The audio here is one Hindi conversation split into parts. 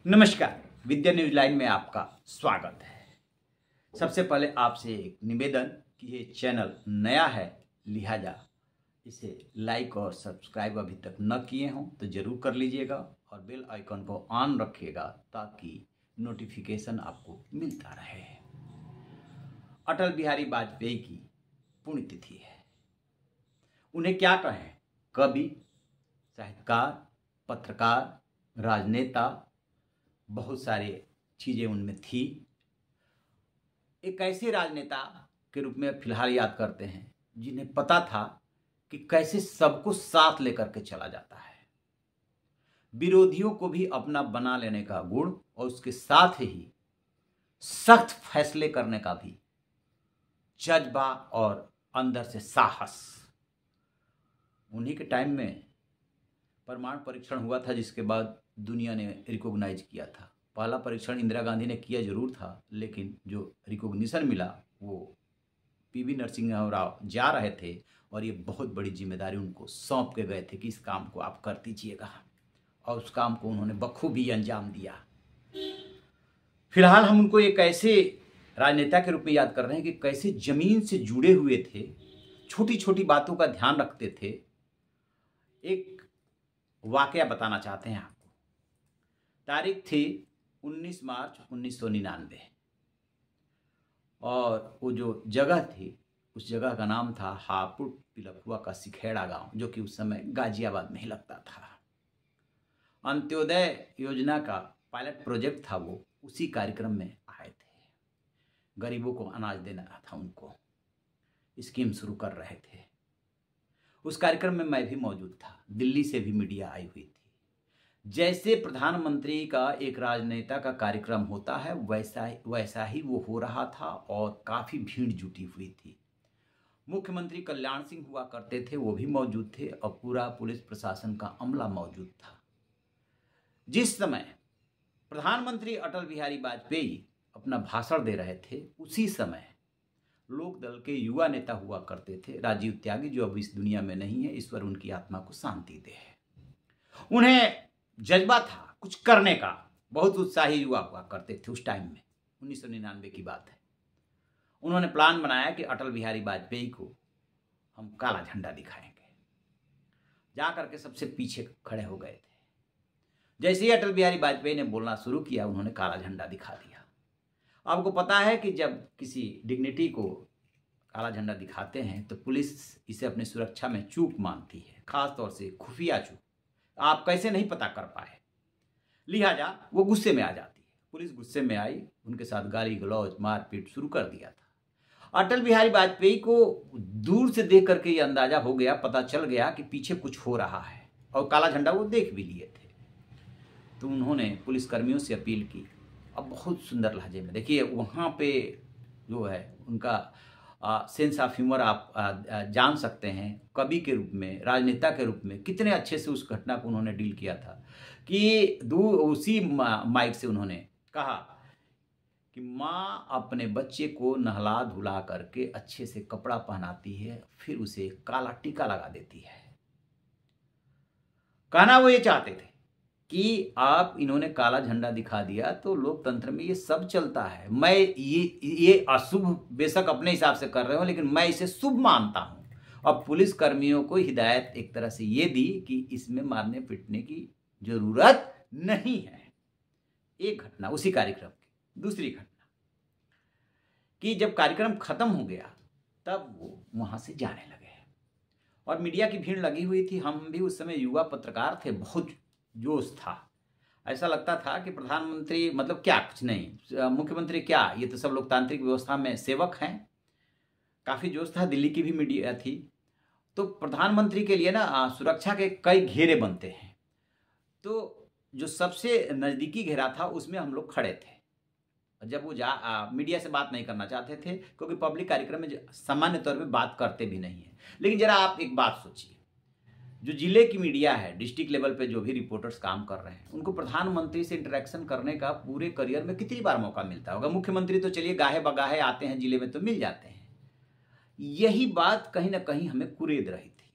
नमस्कार। विद्या न्यूज लाइन में आपका स्वागत है। सबसे पहले आपसे एक निवेदन कि ये चैनल नया है, लिहाजा इसे लाइक और सब्सक्राइब अभी तक न किए हों तो ज़रूर कर लीजिएगा और बेल आइकन को ऑन रखिएगा ताकि नोटिफिकेशन आपको मिलता रहे। अटल बिहारी वाजपेयी की पुण्यतिथि है। उन्हें क्या कहें, कवि, साहित्यकार, पत्रकार, राजनेता, बहुत सारे चीज़ें उनमें थी। एक ऐसे राजनेता के रूप में फिलहाल याद करते हैं जिन्हें पता था कि कैसे सबको साथ लेकर के चला जाता है, विरोधियों को भी अपना बना लेने का गुण और उसके साथ ही सख्त फैसले करने का भी जज्बा और अंदर से साहस। उन्हीं के टाइम में परमाणु परीक्षण हुआ था जिसके बाद दुनिया ने रिकॉग्नाइज किया था। पहला परीक्षण इंदिरा गांधी ने किया जरूर था, लेकिन जो रिकॉग्निशन मिला वो पीवी नरसिंह राव जा रहे थे और ये बहुत बड़ी जिम्मेदारी उनको सौंप के गए थे कि इस काम को आप कर दीजिएगा, और उस काम को उन्होंने बखूबी अंजाम दिया। फिलहाल हम उनको एक ऐसे राजनेता के रूप में याद कर रहे हैं कि कैसे जमीन से जुड़े हुए थे, छोटी छोटी बातों का ध्यान रखते थे। एक वाकया बताना चाहते हैं आपको। तारीख थी 19 मार्च 1999 और वो जो जगह थी उस जगह का नाम था हापुड़ पिलखुआ का सिखेड़ा गांव, जो कि उस समय गाजियाबाद में ही लगता था। अंत्योदय योजना का पायलट प्रोजेक्ट था, वो उसी कार्यक्रम में आए थे। गरीबों को अनाज देना था, उनको स्कीम शुरू कर रहे थे। उस कार्यक्रम में मैं भी मौजूद था। दिल्ली से भी मीडिया आई हुई थी। जैसे प्रधानमंत्री का एक राजनेता का कार्यक्रम होता है वैसा ही वो हो रहा था और काफ़ी भीड़ जुटी हुई थी। मुख्यमंत्री कल्याण सिंह हुआ करते थे, वो भी मौजूद थे और पूरा पुलिस प्रशासन का अमला मौजूद था। जिस समय प्रधानमंत्री अटल बिहारी वाजपेयी अपना भाषण दे रहे थे, उसी समय लोक दल के युवा नेता हुआ करते थे राजीव त्यागी, जो अब इस दुनिया में नहीं है, ईश्वर उनकी आत्मा को शांति दे। उन्हें जज्बा था कुछ करने का, बहुत उत्साही युवा हुआ करते थे उस टाइम में। 1999 की बात है। उन्होंने प्लान बनाया कि अटल बिहारी वाजपेयी को हम काला झंडा दिखाएंगे। जा करके सबसे पीछे खड़े हो गए थे। जैसे ही अटल बिहारी वाजपेयी ने बोलना शुरू किया, उन्होंने काला झंडा दिखा दिया। आपको पता है कि जब किसी डिग्निटी को काला झंडा दिखाते हैं तो पुलिस इसे अपनी सुरक्षा में चूक मानती है, खासतौर से खुफिया चूक। आप कैसे नहीं पता कर पाए, लिहाजा वो गुस्से में आ जाती है। पुलिस गुस्से में आई, उनके साथ गाली गलौज मारपीट शुरू कर दिया था। अटल बिहारी वाजपेयी को दूर से देख करके ये अंदाजा हो गया, पता चल गया कि पीछे कुछ हो रहा है, और काला झंडा वो देख भी लिए थे। तो उन्होंने पुलिसकर्मियों से अपील की। अब बहुत सुंदर लहजे में देखिए, वहाँ पे जो है उनका सेंस ऑफ ह्यूमर आप जान सकते हैं। कवि के रूप में, राजनेता के रूप में कितने अच्छे से उस घटना को उन्होंने डील किया था कि उसी माइक से उन्होंने कहा कि माँ अपने बच्चे को नहला धुला करके अच्छे से कपड़ा पहनाती है, फिर उसे काला टीका लगा देती है। कहना वो ये चाहते थे कि आप इन्होंने काला झंडा दिखा दिया तो लोकतंत्र में ये सब चलता है। मैं ये अशुभ बेशक अपने हिसाब से कर रहे हो, लेकिन मैं इसे शुभ मानता हूं। अब पुलिस कर्मियों को हिदायत एक तरह से ये दी कि इसमें मारने पीटने की जरूरत नहीं है। एक घटना उसी कार्यक्रम की। दूसरी घटना कि जब कार्यक्रम खत्म हो गया तब वो वहां से जाने लगे और मीडिया की भीड़ लगी हुई थी। हम भी उस समय युवा पत्रकार थे, बहुत जोश था। ऐसा लगता था कि प्रधानमंत्री मतलब क्या, कुछ नहीं, मुख्यमंत्री क्या, ये तो सब लोकतांत्रिक व्यवस्था में सेवक हैं। काफ़ी जोश था। दिल्ली की भी मीडिया थी। तो प्रधानमंत्री के लिए ना सुरक्षा के कई घेरे बनते हैं। तो जो सबसे नज़दीकी घेरा था उसमें हम लोग खड़े थे। जब वो मीडिया से बात नहीं करना चाहते थे, क्योंकि पब्लिक कार्यक्रम में सामान्य तौर पर बात करते भी नहीं है। लेकिन जरा आप एक बात सोचिए, जो जिले की मीडिया है, डिस्ट्रिक्ट लेवल पे जो भी रिपोर्टर्स काम कर रहे हैं, उनको प्रधानमंत्री से इंटरेक्शन करने का पूरे करियर में कितनी बार मौका मिलता होगा। मुख्यमंत्री तो चलिए गाहे बगाहे आते हैं जिले में तो मिल जाते हैं। यही बात कहीं ना कहीं हमें कुरेद रही थी।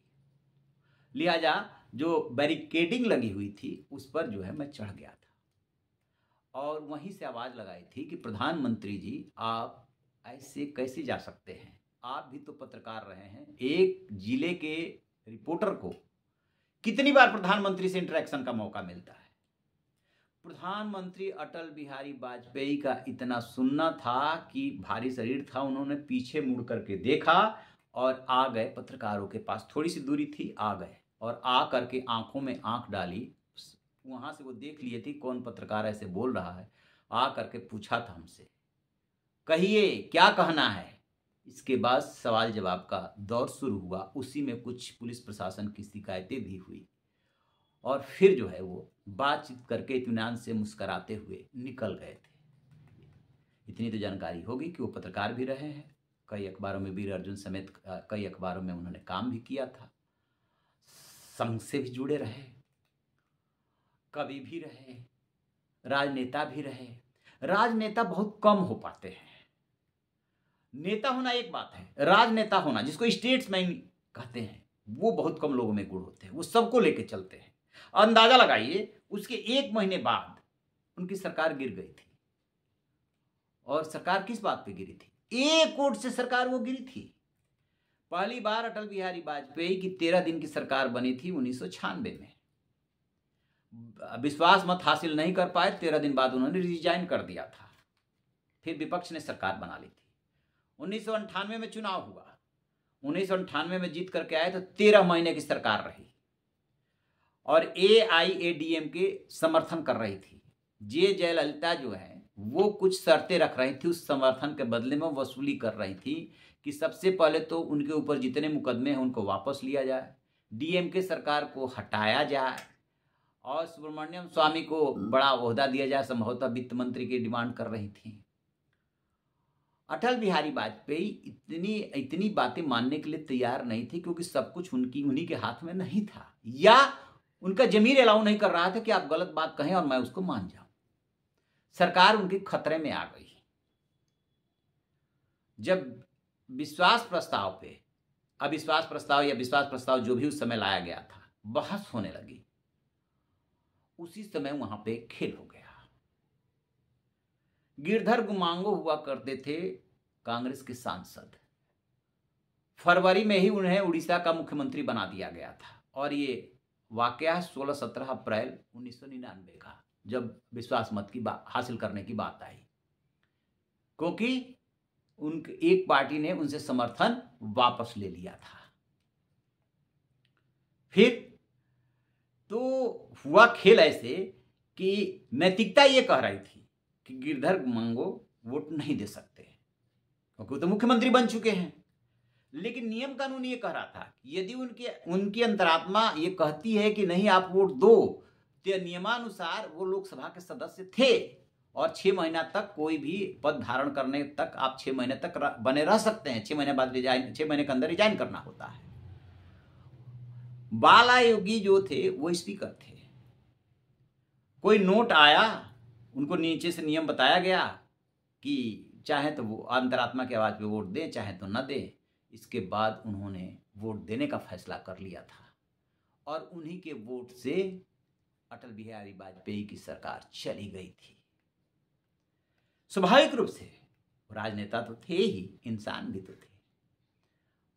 लिहाजा जो बैरिकेडिंग लगी हुई थी उस पर जो है मैं चढ़ गया था। और वहीं से आवाज़ लगाई थी कि प्रधानमंत्री जी आप ऐसे कैसे जा सकते हैं, आप भी तो पत्रकार रहे हैं। एक जिले के रिपोर्टर को कितनी बार प्रधानमंत्री से इंटरेक्शन का मौका मिलता है। प्रधानमंत्री अटल बिहारी वाजपेयी का इतना सुनना था कि भारी शरीर था, उन्होंने पीछे मुड़ करके देखा और आ गए पत्रकारों के पास। थोड़ी सी दूरी थी, आ गए और आ करके आंखों में आंख डाली। वहां से वो देख लिए थी कौन पत्रकार ऐसे बोल रहा है। आ करके पूछा था हमसे, कहिए क्या कहना है। इसके बाद सवाल जवाब का दौर शुरू हुआ। उसी में कुछ पुलिस प्रशासन की शिकायतें भी हुई और फिर जो है वो बातचीत करके इत्मीनान से मुस्कराते हुए निकल गए थे। इतनी तो जानकारी होगी कि वो पत्रकार भी रहे हैं, कई अखबारों में वीर अर्जुन समेत कई अखबारों में उन्होंने काम भी किया था, संघ से भी जुड़े रहे, कवि भी रहे, राजनेता भी रहे। राजनेता बहुत कम हो पाते हैं। नेता होना एक बात है, राजनेता होना जिसको स्टेट्समैन कहते हैं वो बहुत कम लोगों में गुण होते हैं। वो सबको लेके चलते हैं। अंदाजा लगाइए, उसके 1 महीने बाद उनकी सरकार गिर गई थी। और सरकार किस बात पे गिरी थी? एक वोट से सरकार वो गिरी थी। पहली बार अटल बिहारी वाजपेयी की 13 दिन की सरकार बनी थी 1996 में। विश्वास मत हासिल नहीं कर पाए, 13 दिन बाद उन्होंने रिजाइन कर दिया था। फिर विपक्ष ने सरकार बना ली थी। 1998 में चुनाव हुआ, 1998 में जीत करके आए तो 13 महीने की सरकार रही और AIADMK समर्थन कर रही थी। जयललिता जो है वो कुछ शर्तें रख रही थी, उस समर्थन के बदले में वसूली कर रही थी कि सबसे पहले तो उनके ऊपर जितने मुकदमे हैं उनको वापस लिया जाए, DMK सरकार को हटाया जाए और सुब्रमण्यम स्वामी को बड़ा ओहदा दिया जाए, संभवतः वित्त मंत्री की डिमांड कर रही थी। अटल बिहारी वाजपेयी इतनी बातें मानने के लिए तैयार नहीं थे क्योंकि सब कुछ उन्हीं के हाथ में नहीं था, या उनका जमीर अलाउ नहीं कर रहा था कि आप गलत बात कहें और मैं उसको मान जाऊं। सरकार उनके खतरे में आ गई। जब विश्वास प्रस्ताव पे, अविश्वास प्रस्ताव या विश्वास प्रस्ताव जो भी उस समय लाया गया था, बहस होने लगी, उसी समय वहां पे खेल हो गया। गिरधर गुमांगो हुआ करते थे कांग्रेस के सांसद। फरवरी में ही उन्हें उड़ीसा का मुख्यमंत्री बना दिया गया था और ये वाकया 16-17 अप्रैल 1999 का, जब विश्वास मत की हासिल करने की बात आई, क्योंकि उनके एक पार्टी ने उनसे समर्थन वापस ले लिया था। फिर तो हुआ खेल ऐसे कि नैतिकता ये कह रही थी कि गिरधर गुमांगो वोट नहीं दे सकते क्योंकि वो तो मुख्यमंत्री बन चुके हैं, लेकिन नियम कानून ये कह रहा था यदि उनकी अंतरात्मा ये कहती है कि नहीं आप वोट दो, तो नियमानुसार वो लोकसभा के सदस्य थे और 6 महीना तक कोई भी पद धारण करने तक आप 6 महीने तक बने रह सकते हैं। 6 महीने बाद रिजाइन, 6 महीने के अंदर रिजाइन करना होता है। बाला योगी जो थे वो स्पीकर थे। कोई नोट आया, उनको नीचे से नियम बताया गया कि चाहे तो वो अंतरात्मा की आवाज पे वोट दें, चाहे तो न दें। इसके बाद उन्होंने वोट देने का फैसला कर लिया था और उन्हीं के वोट से अटल बिहारी वाजपेयी की सरकार चली गई थी। स्वाभाविक रूप से राजनेता तो थे ही, इंसान भी तो थे।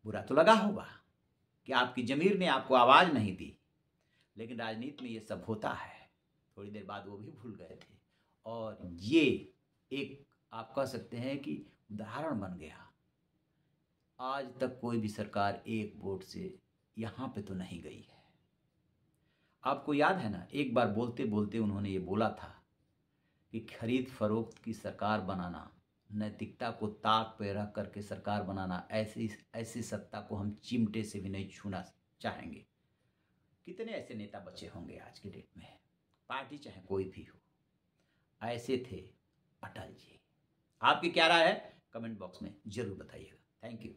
बुरा तो लगा होगा कि आपकी जमीर ने आपको आवाज नहीं दी, लेकिन राजनीति में ये सब होता है। थोड़ी देर बाद वो भी भूल गए थे और ये एक आप कह सकते हैं कि उदाहरण बन गया। आज तक कोई भी सरकार एक वोट से यहां पे तो नहीं गई है। आपको याद है ना, एक बार बोलते बोलते उन्होंने ये बोला था कि खरीद फरोख्त की सरकार बनाना, नैतिकता को ताक पे रख करके सरकार बनाना, ऐसी सत्ता को हम चिमटे से भी नहीं छूना चाहेंगे। कितने ऐसे नेता बचे होंगे आज के डेट में, पार्टी चाहे कोई भी हो, ऐसे थे अटल जी। आपकी क्या राय है कमेंट बॉक्स में जरूर बताइएगा। Thank you.